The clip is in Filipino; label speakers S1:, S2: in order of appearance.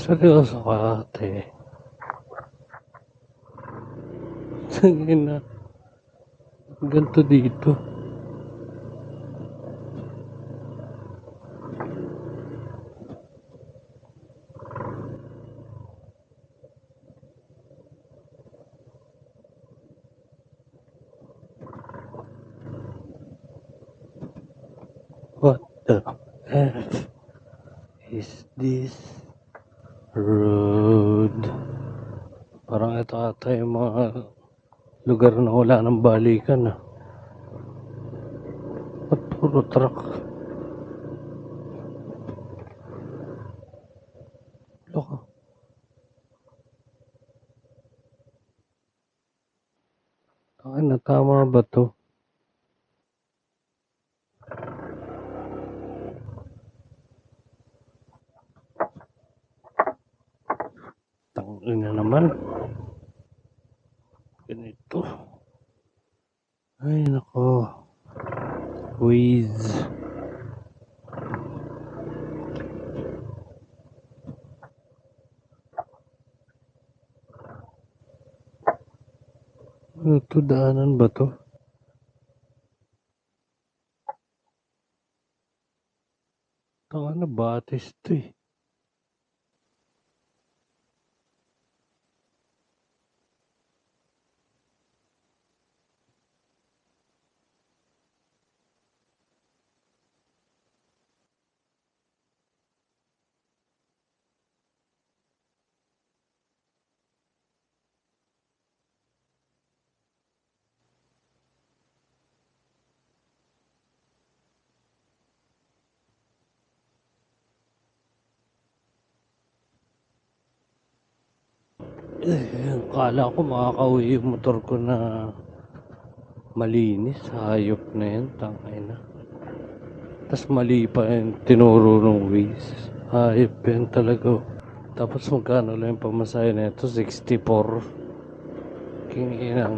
S1: Seryoso ka, ate. Sige na. Ganto dito. What the F is this road? Parang ito ata yung mga lugar na wala ng balikan ah. At puro truck. Loko. Ano, tama ba to? Tangina naman. Ganito. Ay, nako. Waze. Ano to? Daanan ba to? Tangina, batis to eh. Kala ko makakauwi yung motor ko na malinis. Hayop na yan, tangay na. Tapos mali pa yung tinuro ng Waze. Hayop yan talaga. Tapos magkano lang yung pamasahe na ito? 64. Kinginang.